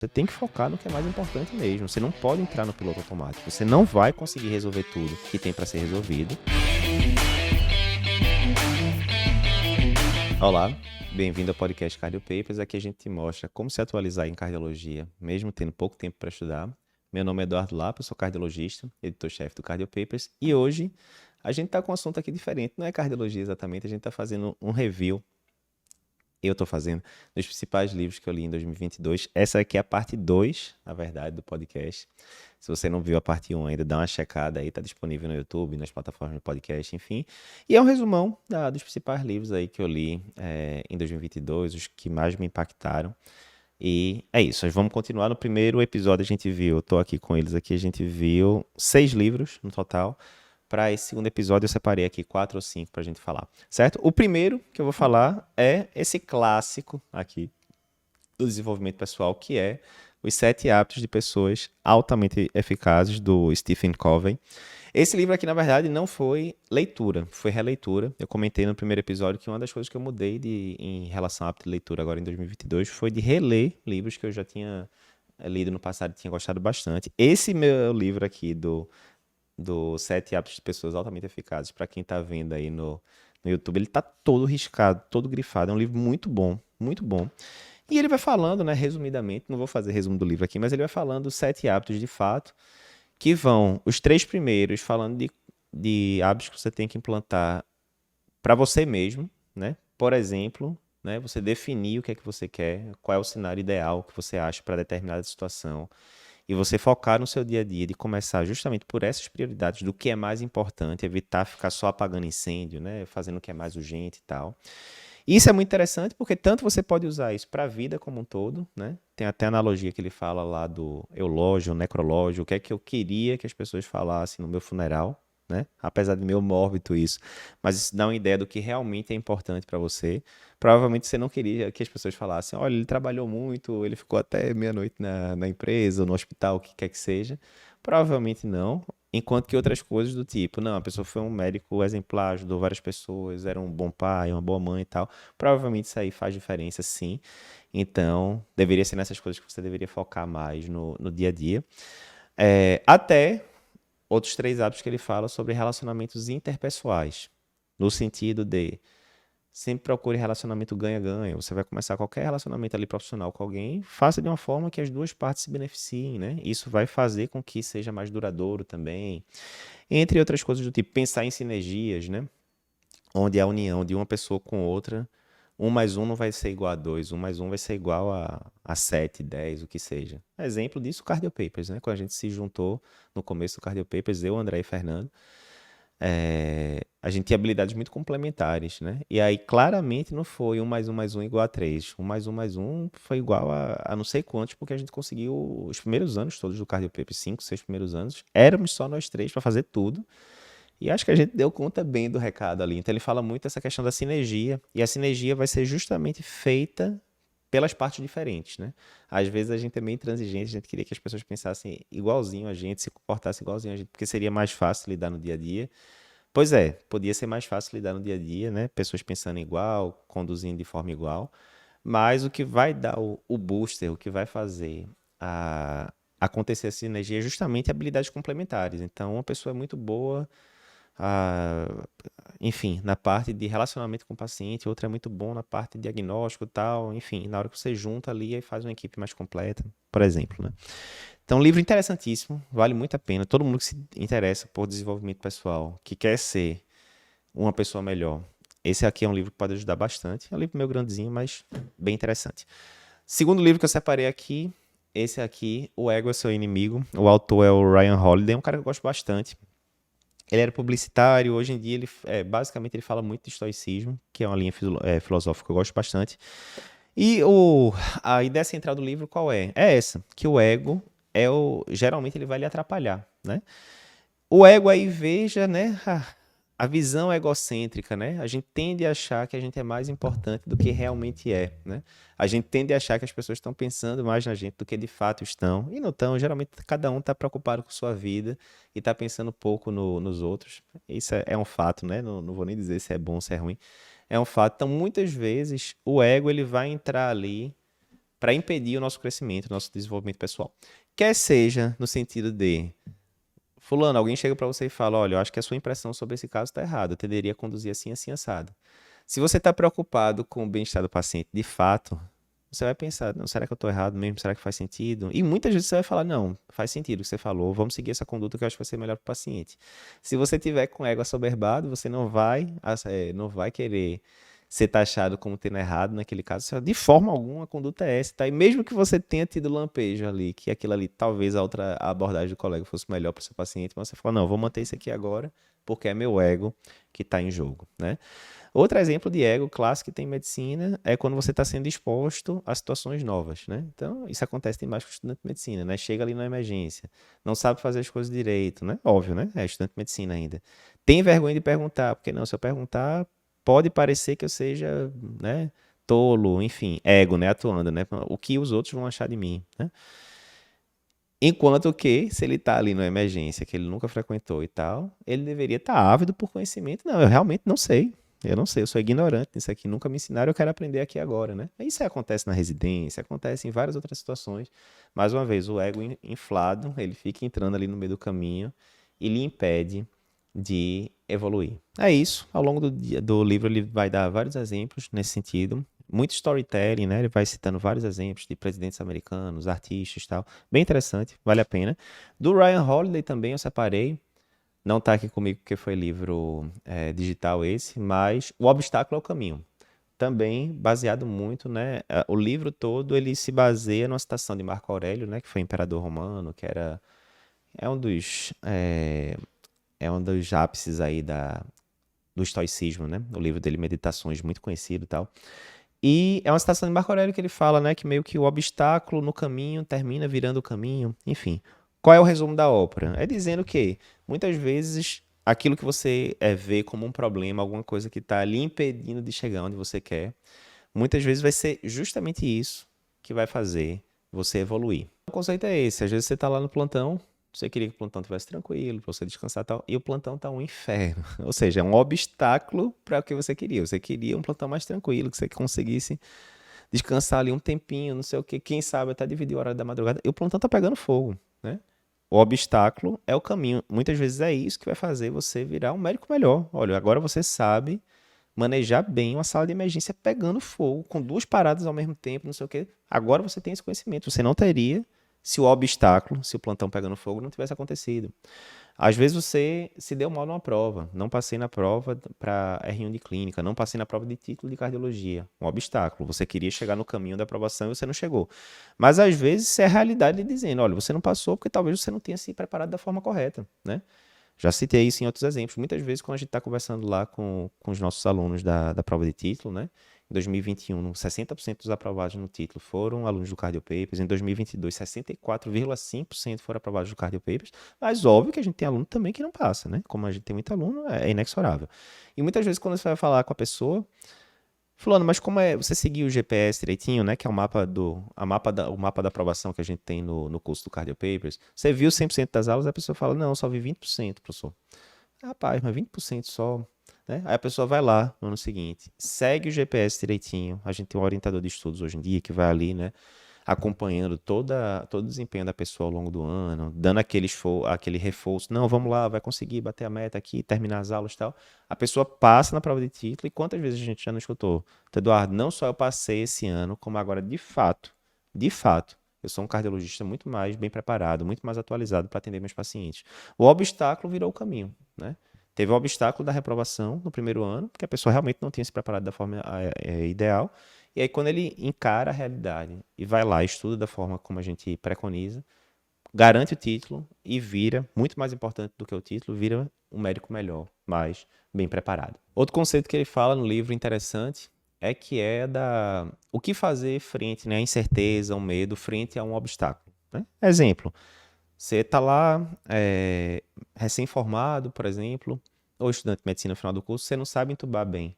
Você tem que focar no que é mais importante mesmo. Você não pode entrar no piloto automático. Você não vai conseguir resolver tudo que tem para ser resolvido. Olá, bem-vindo ao podcast Cardio Papers. Aqui a gente te mostra como se atualizar em cardiologia, mesmo tendo pouco tempo para estudar. Meu nome é Eduardo Lapa, eu sou cardiologista, editor-chefe do Cardio Papers. E hoje a gente está com um assunto aqui diferente. Não é cardiologia exatamente, a gente está fazendo um review. Eu estou fazendo dos principais livros que eu li em 2022. Essa aqui é a parte 2, na verdade, do podcast. Se você não viu a parte 1 ainda, dá uma checada aí, está disponível no YouTube, nas plataformas de podcast, enfim. E é um resumão dos principais livros aí que eu li em 2022, os que mais me impactaram. E é isso, nós vamos continuar. No primeiro episódio a gente viu, eu estou aqui com eles aqui, a gente viu 6 livros no total. Para esse segundo episódio eu separei aqui 4 ou 5 para a gente falar, certo? O primeiro que eu vou falar é esse clássico aqui do desenvolvimento pessoal, que é Os 7 Hábitos de Pessoas Altamente Eficazes, do Stephen Covey. Esse livro aqui, na verdade, não foi leitura, foi releitura. Eu comentei no primeiro episódio que uma das coisas que eu mudei em relação ao hábito de leitura agora em 2022 foi de reler livros que eu já tinha lido no passado e tinha gostado bastante. Esse meu livro aqui do 7 Hábitos de Pessoas Altamente Eficazes, para quem está vendo aí no YouTube, ele está todo riscado, todo grifado. É um livro muito bom, muito bom. E ele vai falando, né, resumidamente, não vou fazer resumo do livro aqui, mas ele vai falando os 7 hábitos de fato, que vão, os 3 primeiros, falando de hábitos que você tem que implantar para você mesmo, né? Por exemplo, né, você definir o que é que você quer, qual é o cenário ideal que você acha para determinada situação, e você focar no seu dia a dia, de começar justamente por essas prioridades do que é mais importante, evitar ficar só apagando incêndio, né, fazendo o que é mais urgente e tal. Isso é muito interessante porque tanto você pode usar isso para a vida como um todo, né? Tem até a analogia que ele fala lá do eulógio, necrológio, o que é que eu queria que as pessoas falassem no meu funeral, né? Apesar de meio mórbido isso, mas isso dá uma ideia do que realmente é importante para você. Provavelmente você não queria que as pessoas falassem, olha, ele trabalhou muito, ele ficou até meia-noite na empresa, ou no hospital, o que quer que seja. Provavelmente não. Enquanto que outras coisas do tipo, não, a pessoa foi um médico exemplar, ajudou várias pessoas, era um bom pai, uma boa mãe e tal. Provavelmente isso aí faz diferença, sim. Então, deveria ser nessas coisas que você deveria focar mais no dia a dia. Até outros 3 hábitos que ele fala sobre relacionamentos interpessoais. No sentido de sempre procure relacionamento ganha-ganha. Você vai começar qualquer relacionamento ali profissional com alguém, faça de uma forma que as duas partes se beneficiem, né? Isso vai fazer com que seja mais duradouro também. Entre outras coisas do tipo, pensar em sinergias, né? Onde a união de uma pessoa com outra, 1 mais 1 não vai ser igual a 2, 1 mais 1 vai ser igual a 7, 10, o que seja. Exemplo disso, o Cardio Papers, né? Quando a gente se juntou no começo do Cardio Papers, eu, André e Fernando, a gente tinha habilidades muito complementares, né? E aí, claramente, não foi 1 mais 1 igual a 3. 1 mais 1 foi igual a não sei quantos, porque a gente conseguiu os primeiros anos todos do Cardio Papers, 5, 6 primeiros anos, éramos só nós 3 para fazer tudo. E acho que a gente deu conta bem do recado ali. Então ele fala muito essa questão da sinergia. E a sinergia vai ser justamente feita pelas partes diferentes, né? Às vezes a gente é meio intransigente, a gente queria que as pessoas pensassem igualzinho a gente, se comportassem igualzinho a gente, porque seria mais fácil lidar no dia a dia. Pois é, podia ser mais fácil lidar no dia a dia, né? Pessoas pensando igual, conduzindo de forma igual. Mas o que vai dar o booster, o que vai fazer acontecer a sinergia é justamente habilidades complementares. Então, uma pessoa é muito boa ah, enfim, na parte de relacionamento com o paciente, outra é muito bom na parte de diagnóstico e tal, enfim, na hora que você junta ali e faz uma equipe mais completa, por exemplo, né? Então, um livro interessantíssimo, vale muito a pena. Todo mundo que se interessa por desenvolvimento pessoal, que quer ser uma pessoa melhor, esse aqui é um livro que pode ajudar bastante. É um livro meio grandezinho, mas bem interessante. Segundo livro que eu separei aqui, esse aqui, O Ego é Seu Inimigo. O autor é o Ryan Holiday, é um cara que eu gosto bastante. Ele era publicitário, hoje em dia basicamente ele fala muito de estoicismo, que é uma linha filosófica que eu gosto bastante. E a ideia central do livro qual é? É essa, que o ego geralmente ele vai lhe atrapalhar, né? O ego aí veja, né, a visão egocêntrica, né? A gente tende a achar que a gente é mais importante do que realmente é, né? A gente tende a achar que as pessoas estão pensando mais na gente do que de fato estão. E não estão. Geralmente cada um está preocupado com sua vida e está pensando pouco nos outros. Isso é um fato, né? Não vou nem dizer se é bom ou se é ruim. É um fato. Então, muitas vezes, o ego ele vai entrar ali para impedir o nosso crescimento, o nosso desenvolvimento pessoal. Quer seja no sentido de, fulano, alguém chega para você e fala, olha, eu acho que a sua impressão sobre esse caso está errada, eu tenderia a conduzir assim, assim, assado. Se você está preocupado com o bem-estar do paciente, de fato, você vai pensar, não, será que eu estou errado mesmo? Será que faz sentido? E muitas vezes você vai falar, não, faz sentido o que você falou, vamos seguir essa conduta que eu acho que vai ser melhor para o paciente. Se você tiver com o ego assoberbado, você não vai querer ser taxado como tendo errado naquele caso. De forma alguma, a conduta é essa, tá? E mesmo que você tenha tido lampejo ali, que aquilo ali, talvez a abordagem do colega fosse melhor para o seu paciente, mas você fala, não, vou manter isso aqui agora, porque é meu ego que está em jogo, né? Outro exemplo de ego clássico que tem em medicina é quando você está sendo exposto a situações novas, né? Então, isso acontece demais com o estudante de medicina, né? Chega ali na emergência, não sabe fazer as coisas direito, né? Óbvio, né? É estudante de medicina ainda. Tem vergonha de perguntar, porque não, se eu perguntar, pode parecer que eu seja, né, tolo, enfim, ego, né, atuando, né? O que os outros vão achar de mim, né? Enquanto que, se ele está ali numa emergência que ele nunca frequentou e tal, ele deveria estar ávido por conhecimento. Não, eu realmente não sei. Eu não sei, eu sou ignorante nisso aqui, nunca me ensinaram, eu quero aprender aqui agora, né? Isso acontece na residência, acontece em várias outras situações. Mais uma vez, o ego inflado, ele fica entrando ali no meio do caminho e lhe impede de evoluir. É isso, ao longo do livro ele vai dar vários exemplos nesse sentido. Muito storytelling, né? Ele vai citando vários exemplos de presidentes americanos, artistas e tal. Bem interessante, vale a pena. Do Ryan Holiday também eu separei. Não está aqui comigo porque foi livro digital esse, mas O Obstáculo é o Caminho. Também baseado muito, né? O livro todo ele se baseia numa citação de Marco Aurélio, né? Que foi imperador romano, que é um dos ápices aí do estoicismo, né? O livro dele, Meditações, muito conhecido e tal. E é uma citação de Marco Aurélio que ele fala, né, que meio que o obstáculo no caminho termina virando o caminho. Enfim, qual é o resumo da ópera? É dizendo que, muitas vezes, aquilo que você vê como um problema, alguma coisa que está lhe impedindo de chegar onde você quer, muitas vezes vai ser justamente isso que vai fazer você evoluir. O conceito é esse. Às vezes você está lá no plantão, você queria que o plantão estivesse tranquilo, para você descansar e tal, e o plantão está um inferno. Ou seja, é um obstáculo para o que você queria. Você queria um plantão mais tranquilo, que você conseguisse descansar ali um tempinho, não sei o quê, quem sabe até dividir o horário da madrugada, e o plantão está pegando fogo, né? O obstáculo é o caminho. Muitas vezes é isso que vai fazer você virar um médico melhor. Olha, agora você sabe manejar bem uma sala de emergência pegando fogo, com duas paradas ao mesmo tempo, não sei o quê. Agora você tem esse conhecimento. Você não teria se o obstáculo, se o plantão pegando fogo não tivesse acontecido. Às vezes você se deu mal numa prova. Não passei na prova para R1 de clínica, não passei na prova de título de cardiologia. Um obstáculo. Você queria chegar no caminho da aprovação e você não chegou. Mas às vezes isso é a realidade dizendo, olha, você não passou porque talvez você não tenha se preparado da forma correta, né? Já citei isso em outros exemplos. Muitas vezes, quando a gente está conversando lá com os nossos alunos da prova de título, né? Em 2021, 60% dos aprovados no título foram alunos do Cardio Papers. Em 2022, 64,5% foram aprovados do Cardio Papers. Mas óbvio que a gente tem aluno também que não passa, né? Como a gente tem muito aluno, é inexorável. E muitas vezes, quando você vai falar com a pessoa, fulano, mas como é você seguir o GPS direitinho, né? Que é o mapa da aprovação que a gente tem no curso do Cardio Papers. Você viu 100% das aulas, a pessoa fala, não, só vi 20%, professor. Rapaz, mas 20% só, né? Aí a pessoa vai lá no ano seguinte, segue o GPS direitinho. A gente tem um orientador de estudos hoje em dia que vai ali, né? Acompanhando todo o desempenho da pessoa ao longo do ano, dando aquele reforço. Não, vamos lá, vai conseguir bater a meta aqui, terminar as aulas e tal. A pessoa passa na prova de título e quantas vezes a gente já não escutou? Eduardo, não só eu passei esse ano, como agora, de fato, eu sou um cardiologista muito mais bem preparado, muito mais atualizado para atender meus pacientes. O obstáculo virou o caminho, né? Teve o obstáculo da reprovação no primeiro ano, porque a pessoa realmente não tinha se preparado da forma ideal. E aí, quando ele encara a realidade e vai lá, estuda da forma como a gente preconiza, garante o título e vira, muito mais importante do que o título, vira um médico melhor, mais bem preparado. Outro conceito que ele fala no livro interessante é que o que fazer frente, né, à incerteza, ao medo, frente a um obstáculo, né? Exemplo, você está lá, recém-formado, por exemplo, ou estudante de medicina no final do curso, você não sabe entubar bem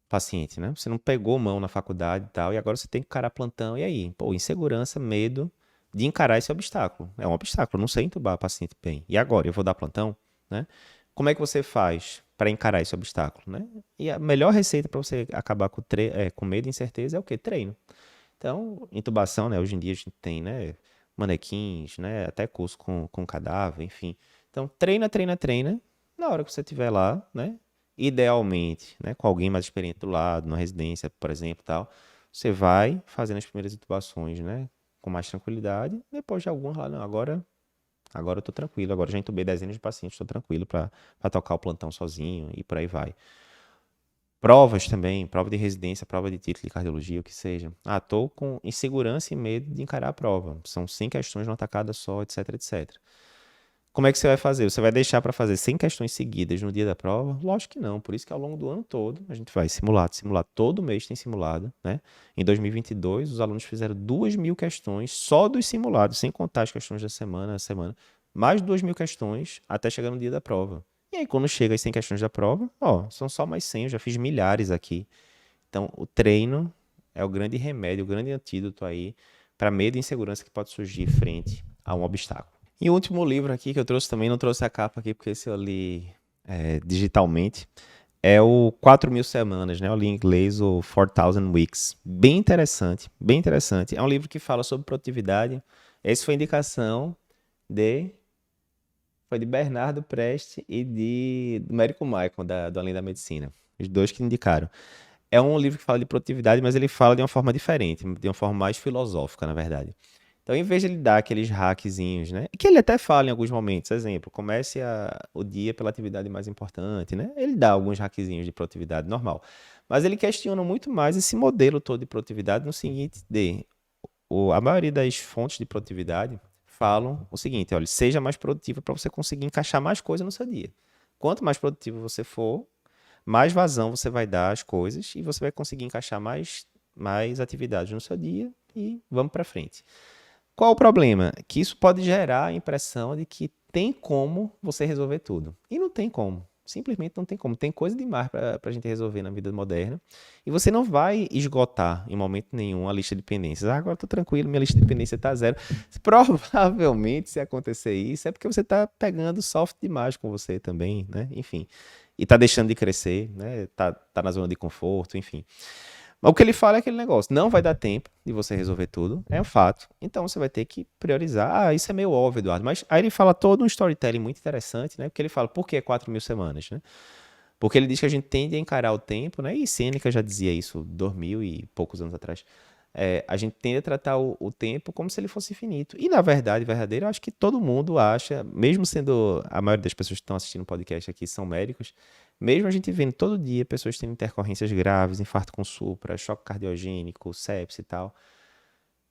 paciente, né? Você não pegou mão na faculdade e tal, e agora você tem que encarar plantão, e aí? Pô, insegurança, medo de encarar esse obstáculo. É um obstáculo, eu não sei entubar paciente bem. E agora, eu vou dar plantão, né? Como é que você faz para encarar esse obstáculo, né? E a melhor receita para você acabar com medo e incerteza é o quê? Treino. Então, intubação, né? Hoje em dia a gente tem, né? Manequins, né? Até curso com cadáver, enfim. Então, treina, treina, treina. Na hora que você estiver lá, né? Idealmente, né? Com alguém mais experiente do lado, numa residência, por exemplo, tal. Você vai fazendo as primeiras intubações, né? Com mais tranquilidade. Depois de algumas lá, não, agora eu tô tranquilo. Agora eu já entubei dezenas de pacientes, tô tranquilo para tocar o plantão sozinho e por aí vai. Provas também, prova de residência, prova de título de cardiologia, o que seja. Ah, tô com insegurança e medo de encarar a prova. São 100 questões numa tacada só, etc, etc. Como é que você vai fazer? Você vai deixar para fazer 100 questões seguidas no dia da prova? Lógico que não. Por isso que ao longo do ano todo a gente vai simular. Todo mês tem simulado, né? Em 2022, os alunos fizeram 2.000 questões só dos simulados, sem contar as questões da semana. Mais de 2.000 questões até chegar no dia da prova. E aí, quando chega as 100 questões da prova, ó, são só mais 100, eu já fiz milhares aqui. Então, o treino é o grande remédio, o grande antídoto aí para medo e insegurança que pode surgir frente a um obstáculo. E o último livro aqui que eu trouxe também, não trouxe a capa aqui porque esse eu li digitalmente, é o 4.000 Semanas, né? Eu li em inglês o 4,000 Weeks. Bem interessante, bem interessante. É um livro que fala sobre produtividade. Essa foi a indicação de... Foi de Bernardo Preste e do Mérico Michael, do Além da Medicina. Os dois que indicaram. É um livro que fala de produtividade, mas ele fala de uma forma diferente, de uma forma mais filosófica, na verdade. Então, em vez de ele dar aqueles hackzinhos, né? Que ele até fala em alguns momentos, exemplo, comece o dia pela atividade mais importante, né? Ele dá alguns hackzinhos de produtividade normal. Mas ele questiona muito mais esse modelo todo de produtividade no seguinte, a maioria das fontes de produtividade falam o seguinte, olha, seja mais produtivo para você conseguir encaixar mais coisas no seu dia. Quanto mais produtivo você for, mais vazão você vai dar às coisas e você vai conseguir encaixar mais atividades no seu dia e vamos para frente. Qual o problema? Que isso pode gerar a impressão de que tem como você resolver tudo. E não tem como. Simplesmente não tem como. Tem coisa demais para a gente resolver na vida moderna. E você não vai esgotar em momento nenhum a lista de pendências. Ah, agora estou tranquilo, minha lista de pendências está zero. Provavelmente, se acontecer isso, é porque você está pegando soft demais com você também, né? Enfim. E está deixando de crescer, né? Tá na zona de conforto, enfim. Mas o que ele fala é aquele negócio, não vai dar tempo de você resolver tudo, é um fato. Então você vai ter que priorizar. Ah, isso é meio óbvio, Eduardo. Mas aí ele fala todo um storytelling muito interessante, né? Porque ele fala, por que 4.000 semanas, né? Porque ele diz que a gente tende a encarar o tempo, né? E Sêneca já dizia isso 2.000 e poucos anos atrás. A gente tende a tratar o tempo como se ele fosse infinito. E na verdade, verdadeira, eu acho que todo mundo acha, mesmo sendo a maioria das pessoas que estão assistindo o podcast aqui são médicos, mesmo a gente vendo todo dia pessoas tendo intercorrências graves, infarto com supra, choque cardiogênico, sepse e tal.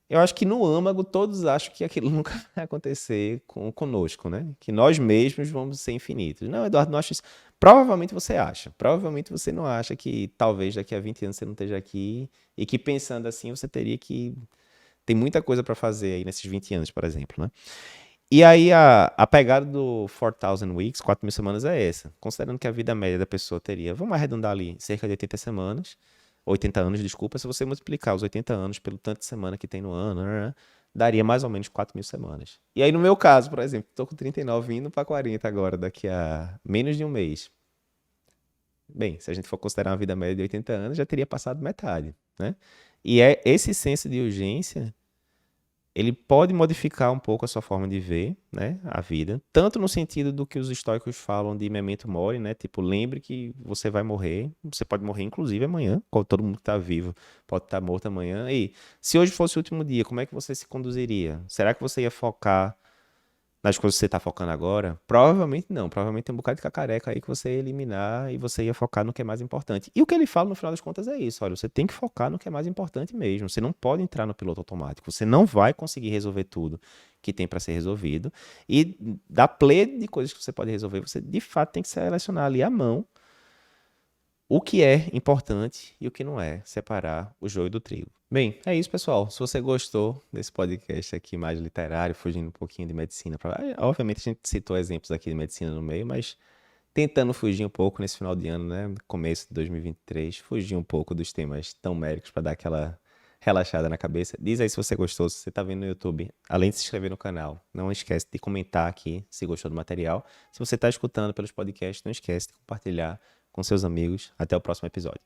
Eu acho que no âmago todos acham que aquilo nunca vai acontecer conosco, né? Que nós mesmos vamos ser infinitos. Não, Eduardo, não acho isso. Provavelmente você acha. Provavelmente você não acha que talvez daqui a 20 anos você não esteja aqui e que pensando assim você teria que... Tem muita coisa para fazer aí nesses 20 anos, por exemplo, né? E aí a pegada do 4,000 Weeks, 4.000 semanas é essa. Considerando que a vida média da pessoa teria, vamos arredondar ali, cerca de 80 semanas, 80 anos, desculpa, se você multiplicar os 80 anos pelo tanto de semana que tem no ano, né, daria mais ou menos 4.000 semanas. E aí no meu caso, por exemplo, estou com 39 indo para 40 agora, daqui a menos de um mês. Bem, se a gente for considerar uma vida média de 80 anos, já teria passado metade, né? E é esse senso de urgência ele pode modificar um pouco a sua forma de ver, né, a vida, tanto no sentido do que os estoicos falam de memento mori, né, tipo, lembre que você vai morrer, você pode morrer inclusive amanhã, como todo mundo que está vivo pode estar morto amanhã, e se hoje fosse o último dia, como é que você se conduziria? Será que você ia focar nas coisas que você está focando agora? Provavelmente não. Provavelmente tem um bocado de cacareca aí que você ia eliminar e você ia focar no que é mais importante. E o que ele fala no final das contas é isso. Olha, você tem que focar no que é mais importante mesmo. Você não pode entrar no piloto automático. Você não vai conseguir resolver tudo que tem para ser resolvido. E da pleia de coisas que você pode resolver, você de fato tem que selecionar ali à mão o que é importante e o que não é, separar o joio do trigo. Bem, é isso, pessoal. Se você gostou desse podcast aqui mais literário, fugindo um pouquinho de medicina, obviamente a gente citou exemplos aqui de medicina no meio, mas tentando fugir um pouco nesse final de ano, né, começo de 2023, fugir um pouco dos temas tão médicos para dar aquela relaxada na cabeça. Diz aí se você gostou, se você está vendo no YouTube, além de se inscrever no canal, não esquece de comentar aqui se gostou do material. Se você está escutando pelos podcasts, não esquece de compartilhar com seus amigos. Até o próximo episódio.